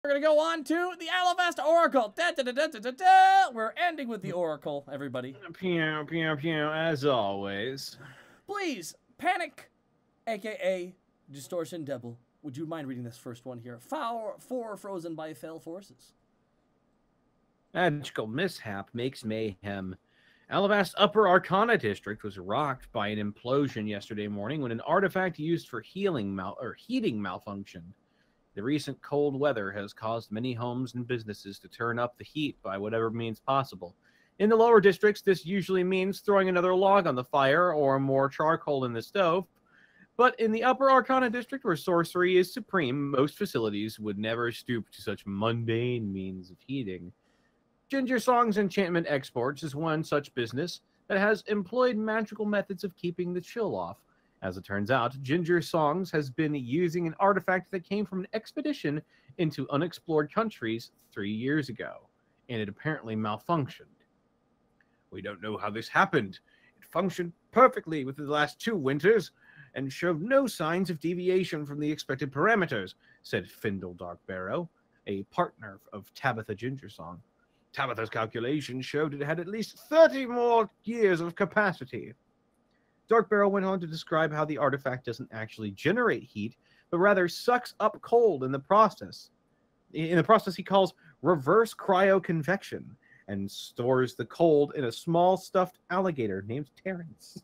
We're going to go on to the Alivast Oracle. Da, da, da, da, da, da, da. We're ending with the Oracle, everybody. Pew, pew, pew, as always. Please, Panic, a.k.a. Distortion Devil. Would you mind reading this first one here? Four frozen by fell forces. Magical mishap makes mayhem. Alivast's Upper Arcana district was rocked by an implosion yesterday morning when an artifact used for heating malfunctioned. The recent cold weather has caused many homes and businesses to turn up the heat by whatever means possible. In the lower districts, this usually means throwing another log on the fire or more charcoal in the stove. But in the Upper Arcana district, where sorcery is supreme, most facilities would never stoop to such mundane means of heating. Ginger Song's Enchantment Exports is one such business that has employed magical methods of keeping the chill off. As it turns out, Ginger Songs has been using an artifact that came from an expedition into unexplored countries 3 years ago, and it apparently malfunctioned. We don't know how this happened. It functioned perfectly within the last 2 winters and showed no signs of deviation from the expected parameters, said Findle Darkbarrow, a partner of Tabitha Gingersong. Tabitha's calculations showed it had at least 30 more years of capacity. Darkbarrow went on to describe how the artifact doesn't actually generate heat, but rather sucks up cold in the process. In the process he calls reverse cryoconvection, and stores the cold in a small stuffed alligator named Terrence.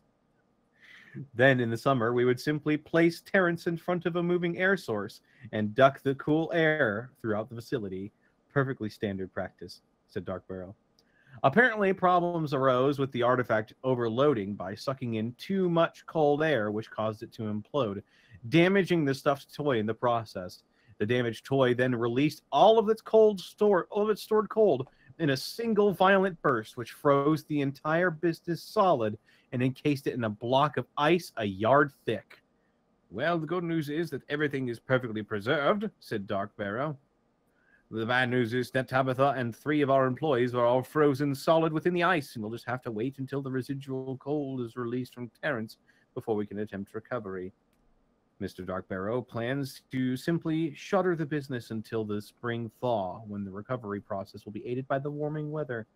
Then in the summer, we would simply place Terrence in front of a moving air source and duck the cool air throughout the facility. Perfectly standard practice, said Darkbarrow. Apparently, problems arose with the artifact overloading by sucking in too much cold air, which caused it to implode, damaging the stuffed toy in the process. The damaged toy then released all of its stored cold in a single violent burst, which froze the entire business solid and encased it in a block of ice a yard thick. Well, the good news is that everything is perfectly preserved, said Darkbarrow. The bad news is that Tabitha and 3 of our employees are all frozen solid within the ice, and we'll just have to wait until the residual cold is released from Terrence before we can attempt recovery. Mr. Darkbarrow plans to simply shutter the business until the spring thaw, when the recovery process will be aided by the warming weather.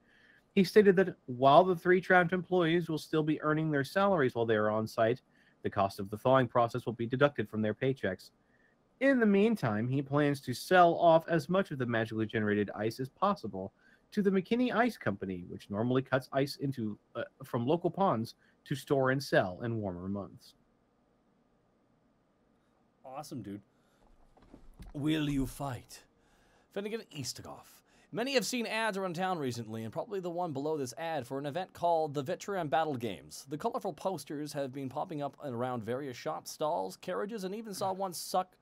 He stated that while the 3 trapped employees will still be earning their salaries while they are on site, the cost of the thawing process will be deducted from their paychecks. In the meantime, he plans to sell off as much of the magically generated ice as possible to the McKinney Ice Company, which normally cuts ice into from local ponds to store and sell in warmer months. Awesome, dude. Will you fight? Finnegan Eastagoff. Many have seen ads around town recently, and probably the one below this ad, for an event called the Veteran Battle Games. The colorful posters have been popping up around various shops, stalls, carriages, and even saw one suck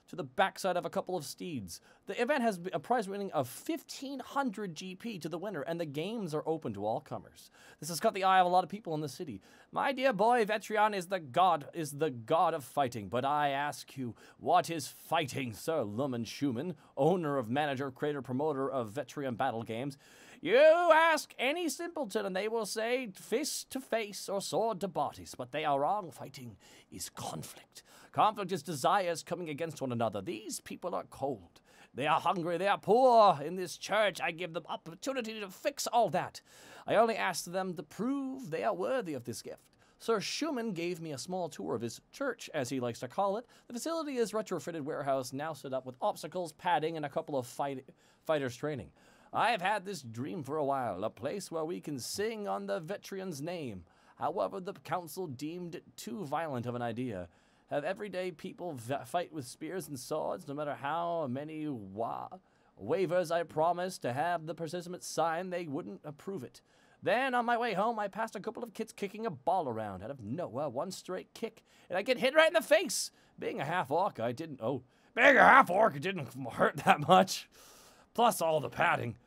to the backside of a couple of steeds. The event has a prize winning of 1,500 GP to the winner, and the games are open to all comers. This has caught the eye of a lot of people in the city. My dear boy, Vetrian is the god of fighting, but I ask you, what is fighting, Sir Lumen Schumann, owner of manager, creator, promoter of Vetrian Battle Games? You ask any simpleton, and they will say fist to face or sword to bodies, but they are wrong. Fighting is conflict. Conflict is desires coming against one another. These people are cold. They are hungry. They are poor. In this church, I give them opportunity to fix all that. I only ask them to prove they are worthy of this gift. Sir Schumann gave me a small tour of his church, as he likes to call it. The facility is retrofitted warehouse, now set up with obstacles, padding, and a couple of fighters training. I have had this dream for a while, a place where we can sing on the Vetrian's name. However, the council deemed it too violent of an idea. Have everyday people fight with spears and swords, no matter how many waivers I promised to have the participants sign, they wouldn't approve it. Then, on my way home, I passed a couple of kids kicking a ball around. Out of nowhere, one straight kick, and I get hit right in the face. Being a half-orc, it didn't hurt that much. Plus all the padding.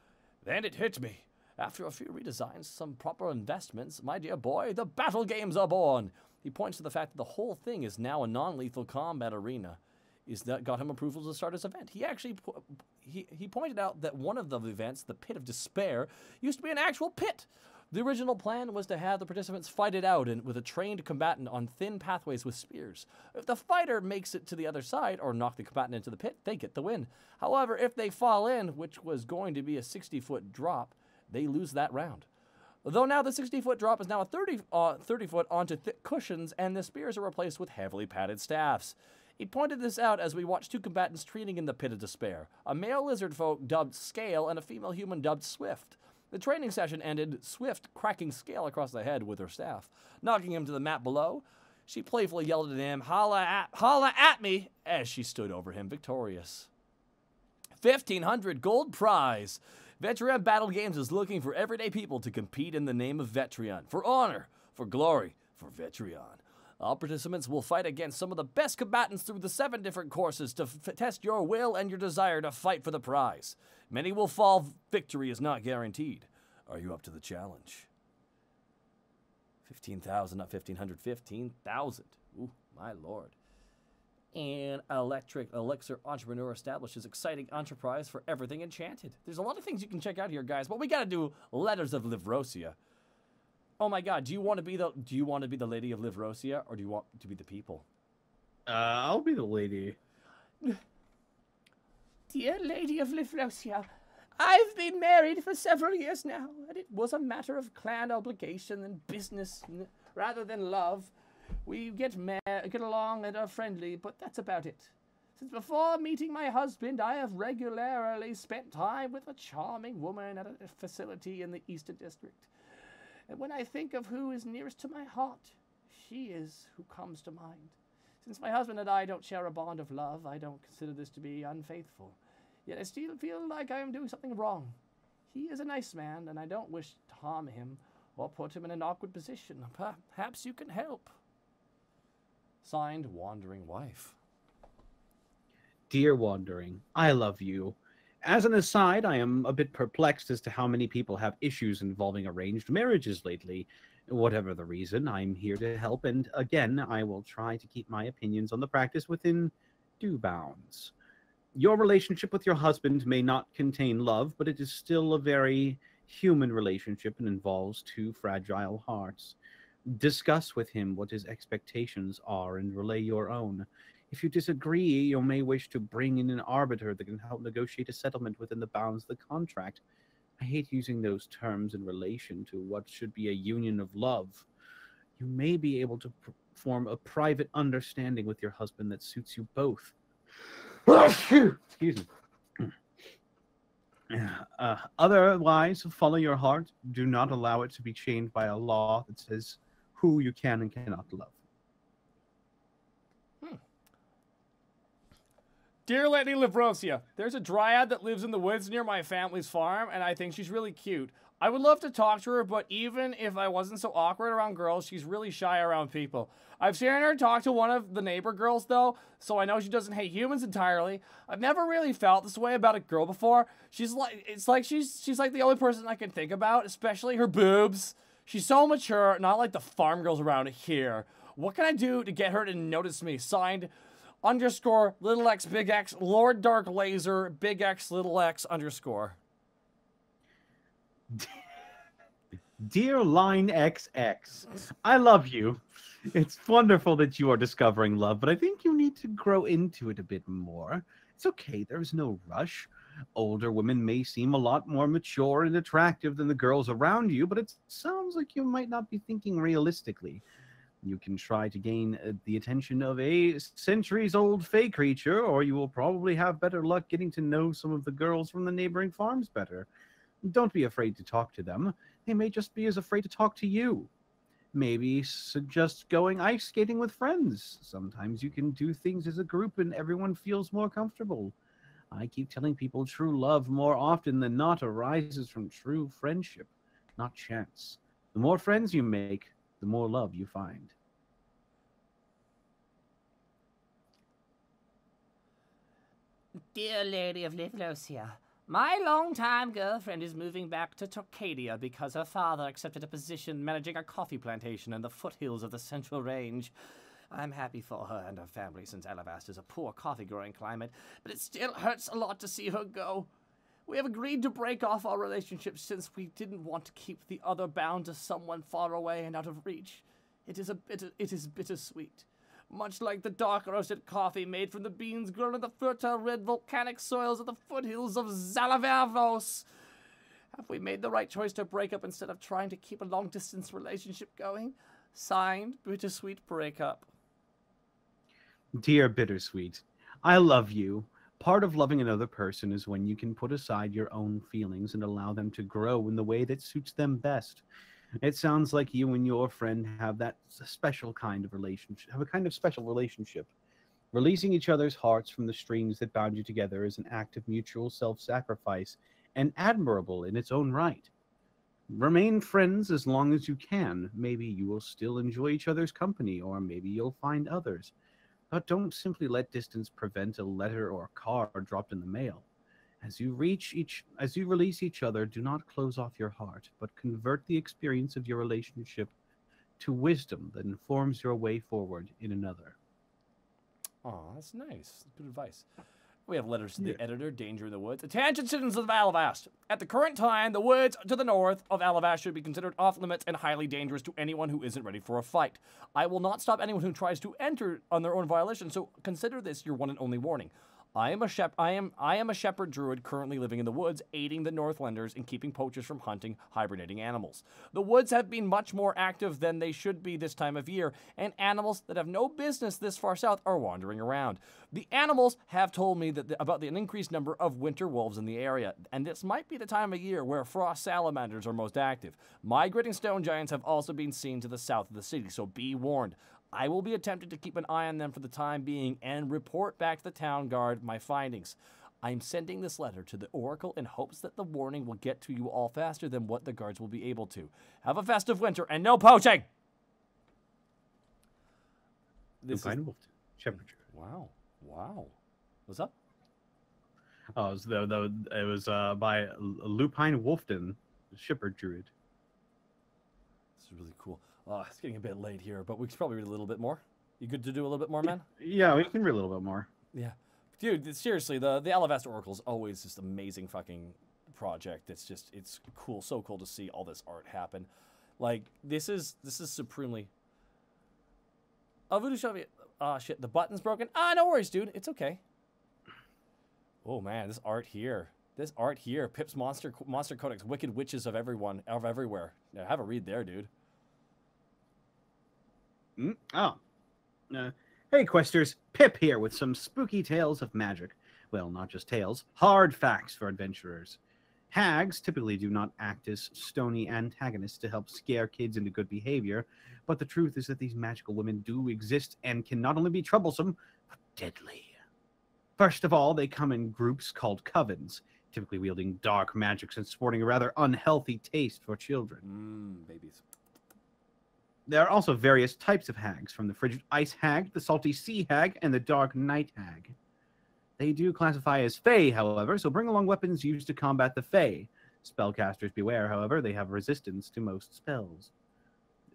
Then it hit me. After a few redesigns, some proper investments, my dear boy, the battle games are born. He points to the fact that the whole thing is now a non-lethal combat arena. Is that got him approval to start his event? He actually he pointed out that one of the events, the Pit of Despair, used to be an actual pit. The original plan was to have the participants fight it out with a trained combatant on thin pathways with spears. If the fighter makes it to the other side or knock the combatant into the pit, they get the win. However, if they fall in, which was going to be a 60-foot drop, they lose that round. Though now the 60-foot drop is now a 30-foot onto thick cushions, and the spears are replaced with heavily padded staffs. He pointed this out as we watched two combatants training in the pit of despair, a male lizard folk dubbed Scale and a female human dubbed Swift. The training session ended, Swift cracking Scale across the head with her staff, knocking him to the mat below. She playfully yelled at him, holla at me, as she stood over him victorious. 1,500 gold prize. Vetrion Battle Games is looking for everyday people to compete in the name of Vetrion, for honor, for glory, for Vetrion. All participants will fight against some of the best combatants through the 7 different courses to test your will and your desire to fight for the prize. Many will fall. Victory is not guaranteed. Are you up to the challenge? 15,000, not 1,500, 15,000. Ooh, my lord. And Elixir Entrepreneur establishes exciting enterprise for everything enchanted. There's a lot of things you can check out here, guys, but we gotta do Letters of Livrosia. Oh my god, do you want to be the Lady of Livrosia, or do you want to be the people? I'll be the lady. Dear Lady of Livrosia, I've been married for several years now, and it was a matter of clan obligation and business rather than love. We get along and are friendly, but that's about it. Since before meeting my husband, I have regularly spent time with a charming woman at a facility in the Eastern District. And when I think of who is nearest to my heart, she is who comes to mind. Since my husband and I don't share a bond of love, I don't consider this to be unfaithful. Yet I still feel like I am doing something wrong. He is a nice man, and I don't wish to harm him or put him in an awkward position. Perhaps you can help. Signed, Wandering Wife. Dear Wandering, I love you. As an aside, I am a bit perplexed as to how many people have issues involving arranged marriages lately. Whatever the reason, I'm here to help, and again, I will try to keep my opinions on the practice within due bounds. Your relationship with your husband may not contain love, but it is still a very human relationship and involves 2 fragile hearts. Discuss with him what his expectations are and relay your own. If you disagree, you may wish to bring in an arbiter that can help negotiate a settlement within the bounds of the contract. I hate using those terms in relation to what should be a union of love. You may be able to form a private understanding with your husband that suits you both. Excuse me. Otherwise, follow your heart. Do not allow it to be chained by a law that says who you can and cannot love. Dear Lady Livrosia, there's a dryad that lives in the woods near my family's farm, and I think she's really cute. I would love to talk to her, but even if I wasn't so awkward around girls, she's really shy around people. I've seen her talk to one of the neighbor girls, though, so I know she doesn't hate humans entirely. I've never really felt this way about a girl before. She's like the only person I can think about, especially her boobs. She's so mature, not like the farm girls around here. What can I do to get her to notice me? Signed, _ little x big X Lord Dark Laser big X little X _ Dear Line XX, I love you. It's wonderful that you are discovering love, but I think you need to grow into it a bit more. It's okay, there's no rush. Older women may seem a lot more mature and attractive than the girls around you, but it sounds like you might not be thinking realistically. You can try to gain the attention of a centuries-old fey creature, or you will probably have better luck getting to know some of the girls from the neighboring farms better. Don't be afraid to talk to them. They may just be as afraid to talk to you. Maybe suggest going ice skating with friends. Sometimes you can do things as a group and everyone feels more comfortable. I keep telling people true love more often than not arises from true friendship, not chance. The more friends you make, the more love you find. Dear Lady of Livrosia, my longtime girlfriend is moving back to Torcadia because her father accepted a position managing a coffee plantation in the foothills of the Central Range. I'm happy for her and her family since Alivast is a poor coffee-growing climate, but it still hurts a lot to see her go. We have agreed to break off our relationship since we didn't want to keep the other bound to someone far away and out of reach. It is bittersweet. Much like the dark roasted coffee made from the beans grown in the fertile red volcanic soils of the foothills of Zalavarvos. Have we made the right choice to break up instead of trying to keep a long-distance relationship going? Signed, Bittersweet Breakup. Dear Bittersweet, I love you. Part of loving another person is when you can put aside your own feelings and allow them to grow in the way that suits them best. It sounds like you and your friend have that special kind of relationship, special relationship. Releasing each other's hearts from the strings that bound you together is an act of mutual self-sacrifice and admirable in its own right. Remain friends as long as you can. Maybe you will still enjoy each other's company, or maybe you'll find others. But don't simply let distance prevent a letter or a card dropped in the mail. As you release each other, do not close off your heart, but convert the experience of your relationship to wisdom that informs your way forward in another. Oh, that's nice. Good advice. We have letters to the editor, Danger in the Woods. Attention, citizens of Alivast. At the current time, the woods to the north of Alivast should be considered off-limits and highly dangerous to anyone who isn't ready for a fight. I will not stop anyone who tries to enter on their own violation, so consider this your one and only warning. I am a shepherd druid currently living in the woods, aiding the Northlanders in keeping poachers from hunting hibernating animals. The woods have been much more active than they should be this time of year, and animals that have no business this far south are wandering around. The animals have told me that about an increased number of winter wolves in the area, and this might be the time of year where frost salamanders are most active. Migrating stone giants have also been seen to the south of the city, so be warned. I will be attempting to keep an eye on them for the time being and report back to the town guard my findings. I'm sending this letter to the Oracle in hopes that the warning will get to you all faster than what the guards will be able to. Have a festive winter and no poaching! This is... Shepherd. Wow. Wow. What's up? Oh, it was by Lupine Wolfton, Shepherd Druid. This is really cool. It's getting a bit late here, but we should probably read a little bit more. You good to do a little bit more, man? Yeah, we can read a little bit more. Yeah. Dude, seriously, the Alivast Oracle is always just amazing fucking project. It's cool, so cool to see all this art happen. Like, this is supremely... Oh, Voodoo Shelby... shit, the button's broken. No worries, dude. It's okay. Oh, man, this art here. Pip's Monster Codex, Wicked Witches of Everywhere. Yeah, have a read there, dude. Hey, Questers, Pip here with some spooky tales of magic. Well, not just tales, hard facts for adventurers. Hags typically do not act as stony antagonists to help scare kids into good behavior, but the truth is that these magical women do exist and can not only be troublesome, but deadly. First of all, they come in groups called covens, typically wielding dark magics and sporting a rather unhealthy taste for children. Babies. There are also various types of hags, from the frigid ice hag, the salty sea hag, and the dark night hag. They do classify as fae, however, so bring along weapons used to combat the fae. Spellcasters beware, however, they have resistance to most spells.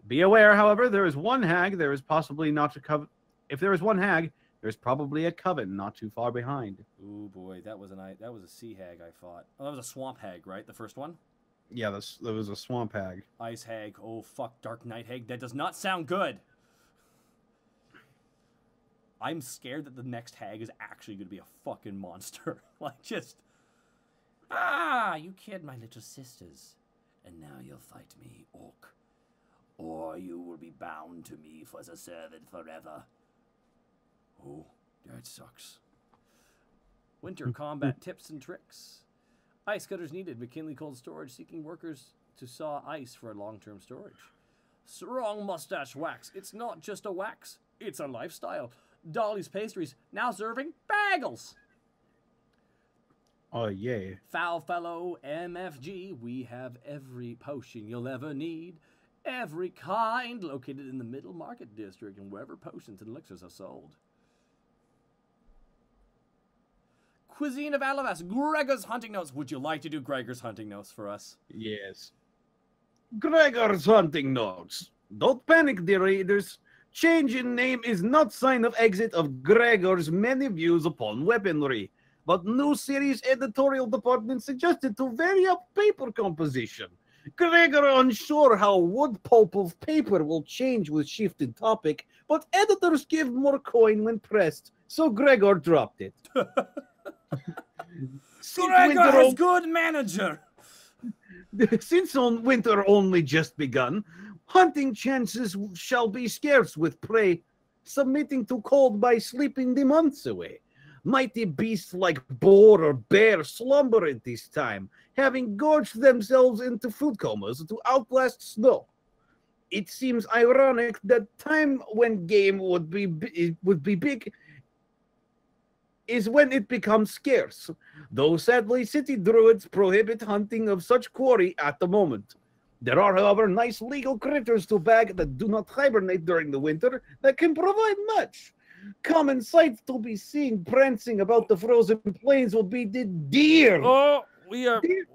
Be aware, however, there is one hag, there is possibly not a coven. If there is one hag, there's probably a coven not too far behind. Ooh boy, that was a sea hag I fought. Oh, that was a swamp hag, right? The first one? Yeah, that was a swamp hag. Ice hag. Oh, fuck. Dark night hag. That does not sound good. I'm scared that the next hag is actually going to be a fucking monster. Like, just... you killed my little sisters. And now you'll fight me, orc. Or you will be bound to me as a servant forever. Oh, that sucks. Winter combat tips and tricks. Ice cutters needed. McKinley Cold Storage seeking workers to saw ice for long-term storage. Strong mustache wax. It's not just a wax. It's a lifestyle. Dolly's Pastries now serving bagels. Oh, yay. Foul Fellow MFG. We have every potion you'll ever need. Every kind located in the Middle Market District and wherever potions and elixirs are sold. Cuisine of Alivast, Gregor's Hunting Notes. Would you like to do Gregor's Hunting Notes for us? Yes. Gregor's Hunting Notes. Don't panic, dear readers. Change in name is not sign of exit of Gregor's many views upon weaponry. but new series editorial department suggested to vary up paper composition. Gregor unsure how wood pulp of paper will change with shifted topic, but editors give more coin when pressed, so Gregor dropped it. Gregor has good manager. Since winter only just begun, hunting chances shall be scarce with prey, submitting to cold by sleeping the months away. Mighty beasts like boar or bear slumber at this time, having gorged themselves into food comas to outlast snow. It seems ironic that time when game would be big is when it becomes scarce, though sadly city druids prohibit hunting of such quarry at the moment. There are, however, nice legal critters to bag that do not hibernate during the winter that can provide much. Common sights to be seen prancing about the frozen plains will be the deer. Oh, we are being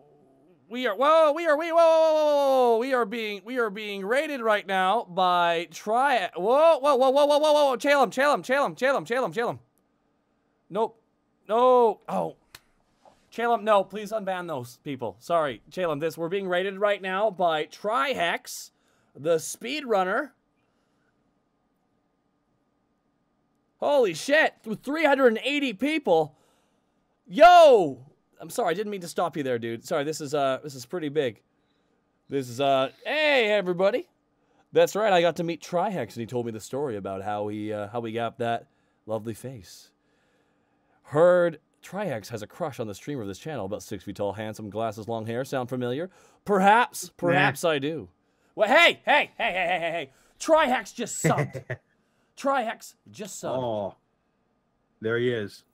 raided right now by whoa, Chalem. Nope. No. Oh. Chalem, no, please unban those people. Sorry, Chalem, we're being raided right now by Trihex, the speedrunner. Holy shit, with 380 people. Yo! I'm sorry, I didn't mean to stop you there, dude. Sorry, this is pretty big. This is, hey, everybody. That's right, I got to meet Trihex, and he told me the story about how he got that lovely face. Heard Trihex has a crush on the streamer of this channel, about 6 feet tall, handsome, glasses, long hair. Sound familiar? Perhaps I do. Well, hey. Trihex just subbed. Trihex just subbed. Oh, there he is.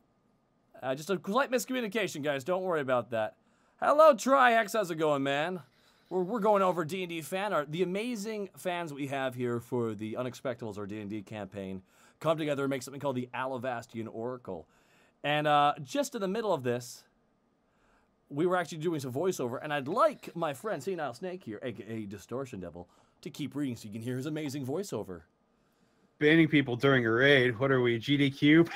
Just a slight miscommunication, guys. Don't worry about that. Hello, Trihex. How's it going, man? We're going over D&D fan art. The amazing fans we have here for the Unexpectables or D&D campaign come together and make something called the Alivast Oracle. And just in the middle of this, we were actually doing some voiceover, and I'd like my friend Senile Snake here, aka Distortion Devil, to keep reading so you can hear his amazing voiceover. Banning people during a raid. What are we, GDQ?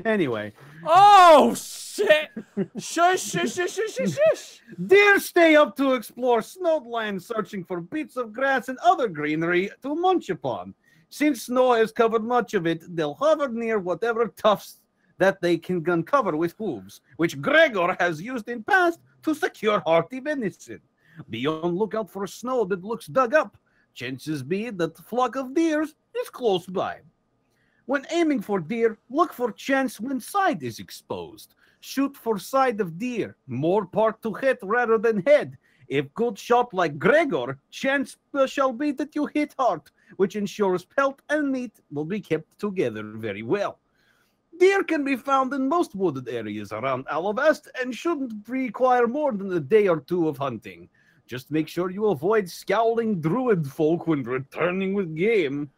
Anyway. Oh, shit! Shush. Deer stay up to explore snowed lands, searching for bits of grass and other greenery to munch upon. Since snow has covered much of it, they'll hover near whatever tufts that they can uncover with hooves, which Gregor has used in past to secure hearty venison. Be on lookout for snow that looks dug up. Chances be that the flock of deer is close by. When aiming for deer, look for chance when side is exposed. Shoot for side of deer, more part to hit rather than head. If good shot like Gregor, chance shall be that you hit hard, which ensures pelt and meat will be kept together very well. Deer can be found in most wooded areas around Alivast and shouldn't require more than a day or two of hunting. Just make sure you avoid scowling druid folk when returning with game.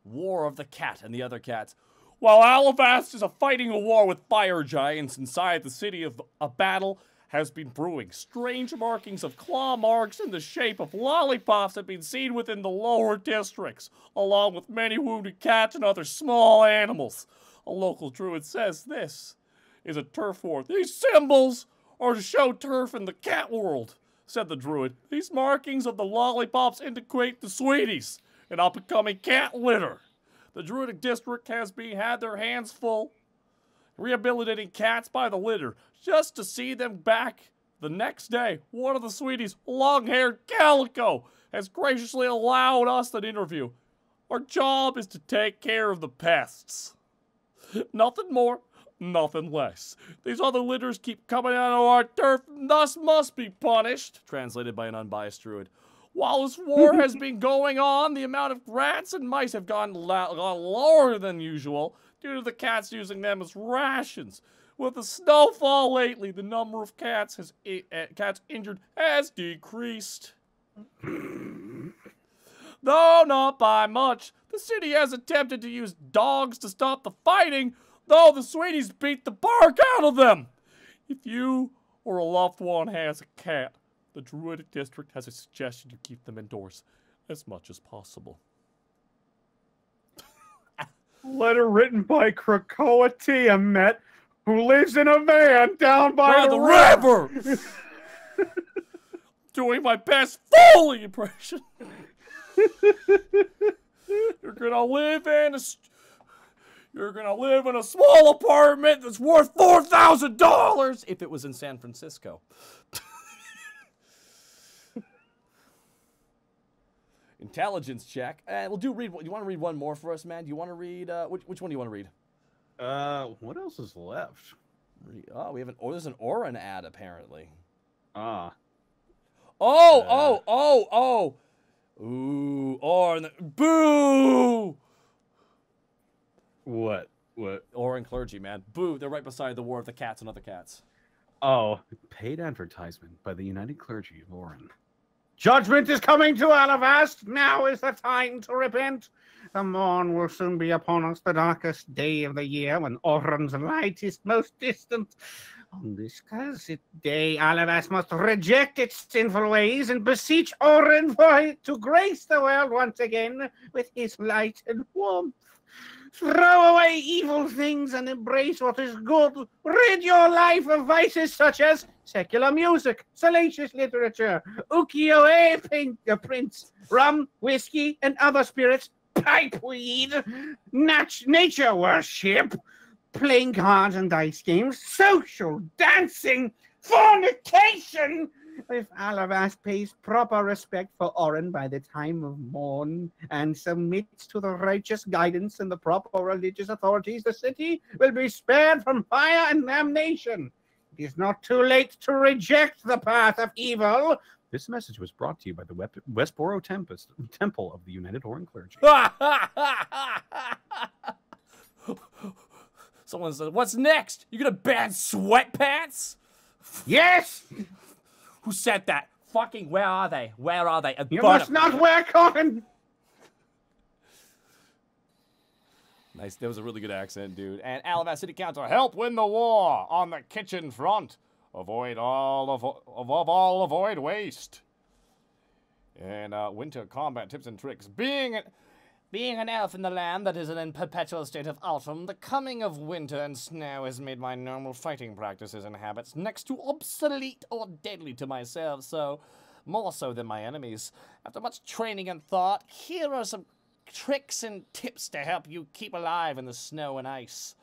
War of the Cat and the other cats. While Alivast is fighting a war with fire giants inside the city, of a battle has been brewing. Strange markings of claw marks in the shape of lollipops have been seen within the lower districts, along with many wounded cats and other small animals. A local druid says this is a turf war. These symbols are to show turf in the cat world, said the druid. These markings of the lollipops indicate the sweeties, an up-and-coming cat litter. The druidic district has had their hands full rehabilitating cats by the litter, just to see them back the next day. One of the sweeties, long-haired Calico, has graciously allowed us an interview. Our job is to take care of the pests. Nothing more, nothing less. These other litters keep coming out of our turf, thus must be punished. Translated by an unbiased druid. While this war has been going on, the amount of rats and mice have gone lower than usual due to the cats using them as rations. With the snowfall lately, the number of cats injured has decreased. Though not by much, the city has attempted to use dogs to stop the fighting, though the sweeties beat the bark out of them. If you or a loved one has a cat, the Druidic District has a suggestion to keep them indoors as much as possible. Letter written by Krakoa Tiamat, who lives in a van down by the river. Doing my best Foley impression. You're gonna live in a small apartment that's worth $4,000 if it was in San Francisco. Intelligence check. We'll do read. You want to read one more for us, man? Do you want to read? Which one do you want to read? What else is left? Oh, we have an. Oh, there's an Orin ad apparently. Ah. Oh. Ooh, Orin. Boo. What? Orin clergy, man. Boo. They're right beside the War of the Cats and Other Cats. Oh, paid advertisement by the United Clergy of Orin. Judgment is coming to Alivast. Now is the time to repent. The morn will soon be upon us, the darkest day of the year, when Orin's light is most distant. On this cursed day, Alivast must reject its sinful ways and beseech Orin for it to grace the world once again with his light and warmth. Throw away evil things and embrace what is good. Rid your life of vices such as secular music, salacious literature, ukiyo-e prints, rum, whiskey, and other spirits, pipeweed, nature worship, playing cards and dice games, social dancing, fornication. If Alivast pays proper respect for Orin by the time of morn and submits to the righteous guidance and the proper religious authorities, the city will be spared from fire and damnation. It is not too late to reject the path of evil. This message was brought to you by the Westboro Temple of the United Orin Clergy. Someone said, "What's next? You gonna ban sweatpants?" Yes! Who said that? Fucking, where are they? Where are they? You must not wear cotton! Nice. That was a really good accent, dude. And Alivast City Council, help win the war on the kitchen front. Avoid waste. And winter combat tips and tricks. Being an elf in the land that is in a perpetual state of autumn, the coming of winter and snow has made my normal fighting practices and habits next to obsolete or deadly to myself, so more so than my enemies. After much training and thought, here are some tricks and tips to help you keep alive in the snow and ice.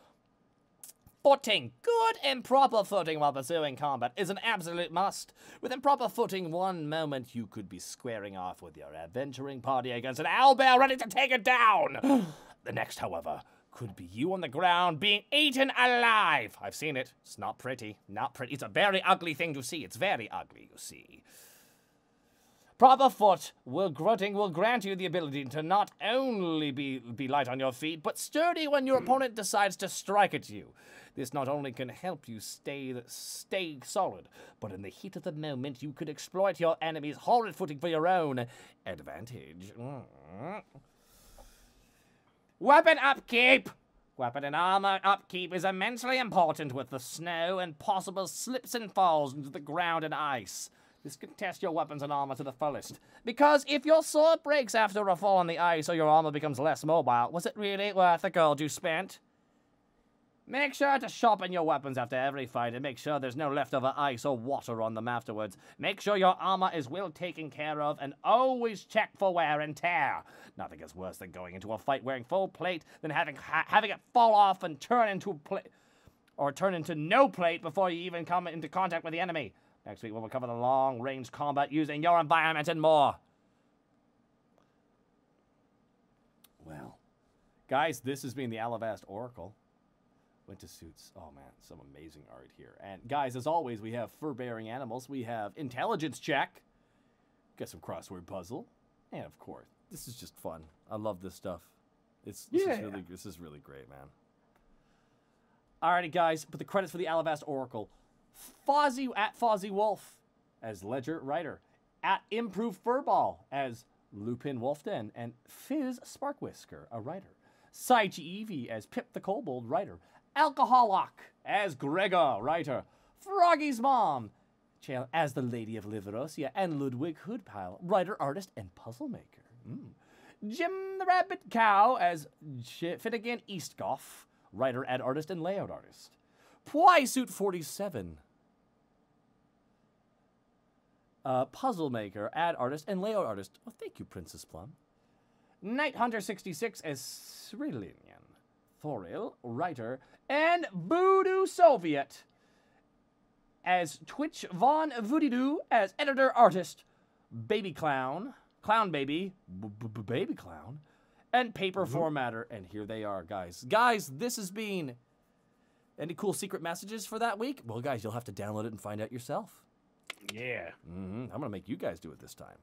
Footing. Good and proper footing while pursuing combat is an absolute must. With improper footing, one moment you could be squaring off with your adventuring party against an owlbear ready to take it down. The next, however, could be you on the ground being eaten alive. I've seen it. It's not pretty. Not pretty. It's a very ugly thing to see. It's very ugly, you see. Proper foot grunting will grant you the ability to not only be light on your feet, but sturdy when your opponent decides to strike at you. This not only can help you stay solid, but in the heat of the moment, you could exploit your enemy's horrid footing for your own advantage. Weapon upkeep! Weapon and armor upkeep is immensely important with the snow and possible slips and falls into the ground and ice. This can test your weapons and armor to the fullest. Because if your sword breaks after a fall on the ice or your armor becomes less mobile, was it really worth the gold you spent? Make sure to sharpen your weapons after every fight and make sure there's no leftover ice or water on them afterwards. Make sure your armor is well taken care of and always check for wear and tear. Nothing is worse than going into a fight wearing full plate than having it fall off and turn into no plate before you even come into contact with the enemy. Next week we'll cover the long-range combat using your environment and more. Well, guys, this has been the Alivast Oracle. Winter suits. Oh, man, some amazing art here. And, guys, as always, we have fur-bearing animals. We have intelligence check. Get some crossword puzzle. And, of course, this is just fun. I love this stuff. This is really great, man. Alrighty, guys, but the credits for the Alivast Oracle. Fozzie Wolf as Ledger Writer. At Improved Furball as Lupin Wolfden. And Fizz Sparkwhisker, a writer. Saiji Evie as Pip the Kobold, writer. Alcoholic as Gregor, writer. Froggy's mom as the Lady of Liverosia. And Ludwig Hoodpile, writer, artist, and puzzle maker. Jim the Rabbit Cow as Finnegan Eastgoff, writer and artist and layout artist. Pwisuit47. Puzzle Maker, ad artist, and layout artist. Oh, thank you, Princess Plum. Night Hunter 66 as Srilinian. Thoril, writer, and Voodoo Soviet as Twitch Von Voodoo as editor artist. Baby Clown, Clown Baby, Baby Clown, and Paper Formatter. And here they are, guys. Guys, this has been... Any cool secret messages for that week? Well, guys, you'll have to download it and find out yourself. Yeah. I'm going to make you guys do it this time.